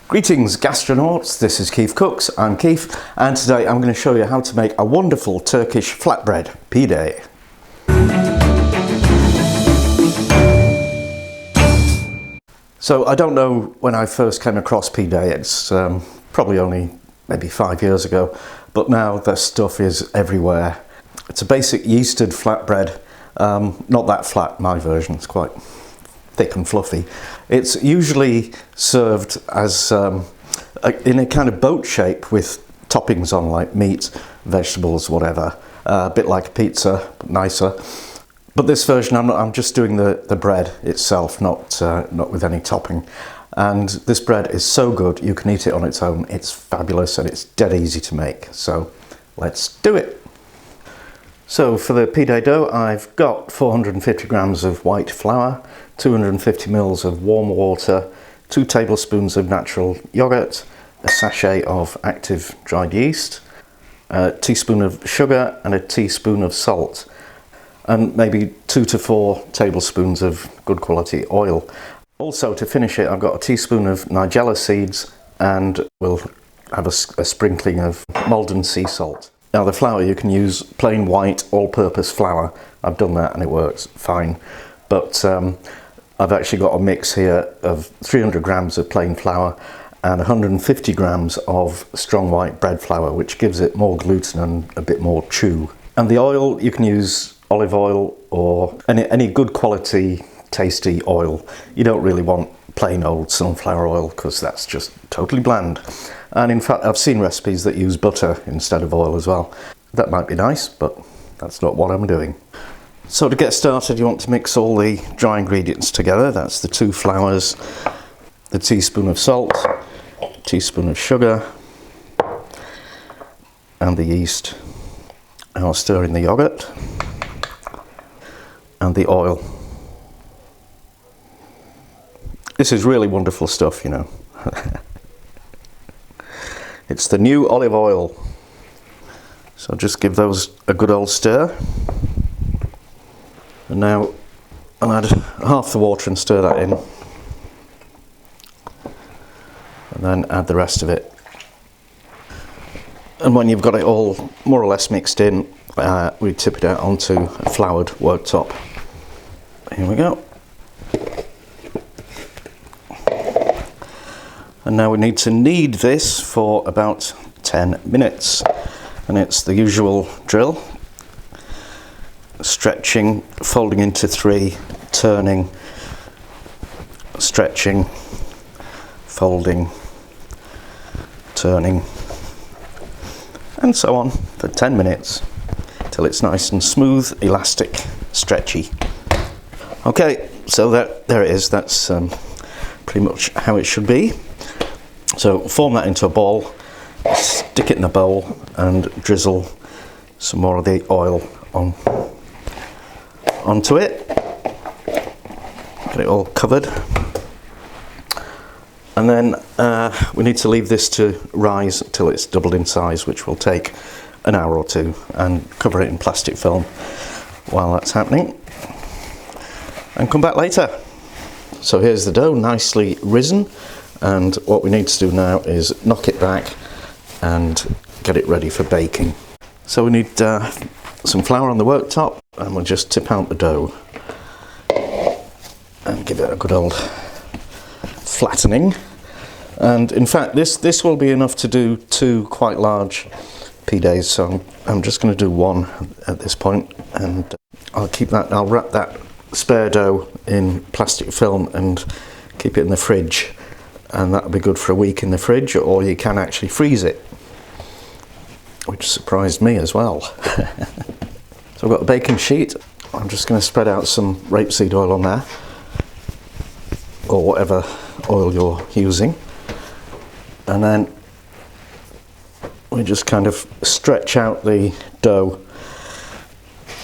Greetings gastronauts, this is Keith Cooks, I'm Keith, and today I'm going to show you how to make a wonderful Turkish flatbread, Pide. So I don't know when I first came across Pide, it's probably only maybe 5 years ago, but now the stuff is everywhere. It's a basic yeasted flatbread, not that flat, my version, it's quite thick and fluffy. It's usually served as in a kind of boat shape with toppings on, like meat, vegetables, whatever. A bit like a pizza, but nicer. But this version, I'm just doing the bread itself, not with any topping. And this bread is so good, you can eat it on its own. It's fabulous and it's dead easy to make. So let's do it. So for the pide dough, I've got 450 grams of white flour, 250 mils of warm water, 2 tablespoons of natural yogurt, a sachet of active dried yeast, a teaspoon of sugar and a teaspoon of salt, and maybe 2 to 4 tablespoons of good quality oil. Also, to finish it, I've got a teaspoon of nigella seeds and we'll have a sprinkling of Maldon sea salt. Now the flour, you can use plain white all-purpose flour. I've done that and it works fine. But I've actually got a mix here of 300 grams of plain flour and 150 grams of strong white bread flour, which gives it more gluten and a bit more chew. And the oil, you can use olive oil or any good quality tasty oil. You don't really want plain old sunflower oil because that's just totally bland. And in fact, I've seen recipes that use butter instead of oil as well. That might be nice, but that's not what I'm doing. So to get started, you want to mix all the dry ingredients together. That's the 2 flours, the teaspoon of salt, teaspoon of sugar, and the yeast. And I'll stir in the yogurt and the oil. This is really wonderful stuff, you know. It's the new olive oil. So just give those a good old stir. And now I'll add half the water and stir that in. And then add the rest of it. And when you've got it all more or less mixed in, we tip it out onto a floured worktop. Here we go. And now we need to knead this for about 10 minutes. And it's the usual drill. Stretching, folding into 3, turning, stretching, folding, turning, and so on for 10 minutes till it's nice and smooth, elastic, stretchy. Okay, so there it is. That's pretty much how it should be. So form that into a ball, stick it in a bowl and drizzle some more of the oil onto it. Get it all covered. And then we need to leave this to rise till it's doubled in size, which will take an hour or 2, and cover it in plastic film while that's happening. And come back later. So here's the dough, nicely risen. And what we need to do now is knock it back and get it ready for baking. So we need some flour on the worktop, and we'll just tip out the dough and give it a good old flattening. And in fact, this will be enough to do 2 quite large pides, so I'm just going to do 1 at this point, and I'll wrap that spare dough in plastic film and keep it in the fridge. And that'll be good for a week in the fridge, or you can actually freeze it, which surprised me as well. So I've got a baking sheet. I'm just going to spread out some rapeseed oil on there, or whatever oil you're using, and then we just kind of stretch out the dough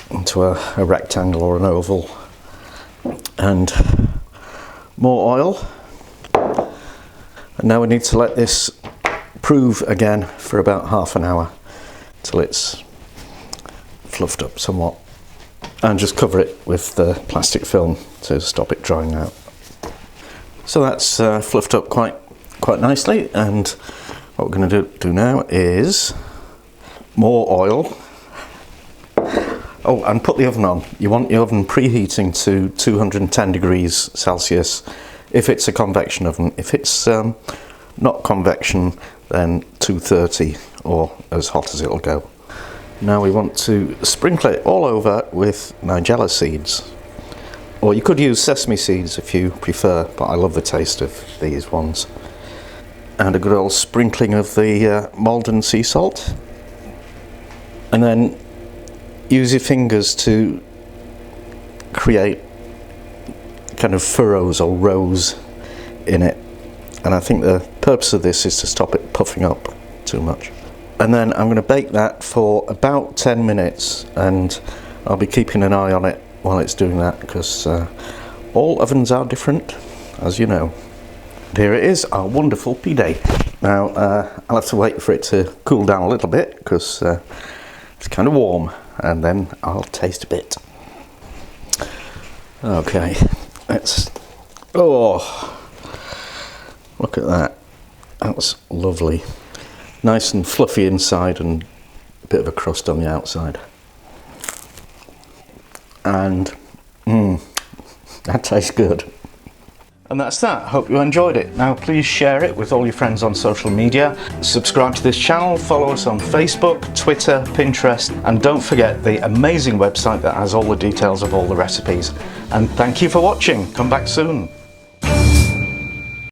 into a rectangle or an oval, and more oil. And now we need to let this prove again for about half an hour till it's fluffed up somewhat, and just cover it with the plastic film to stop it drying out. So that's fluffed up quite quite nicely, and what we're going to do now is more oil. Oh, and put the oven on. You want your oven preheating to 210 degrees Celsius if it's a convection oven. If it's not convection, then 230, or as hot as it'll go. Now we want to sprinkle it all over with nigella seeds. Or you could use sesame seeds if you prefer, but I love the taste of these ones. And a good old sprinkling of the Maldon sea salt. And then use your fingers to create kind of furrows or rows in it. And I think the purpose of this is to stop it puffing up too much. And then I'm going to bake that for about 10 minutes, and I'll be keeping an eye on it while it's doing that, because all ovens are different, as you know. And here it is, our wonderful Pide. Now I'll have to wait for it to cool down a little bit, because it's kind of warm, and then I'll taste a bit. Okay, oh, look at that. That's lovely. Nice and fluffy inside and a bit of a crust on the outside. And that tastes good. And that's that. Hope you enjoyed it. Now please share it with all your friends on social media. Subscribe to this channel, follow us on Facebook, Twitter, Pinterest, and don't forget the amazing website that has all the details of all the recipes. And thank you for watching. Come back soon.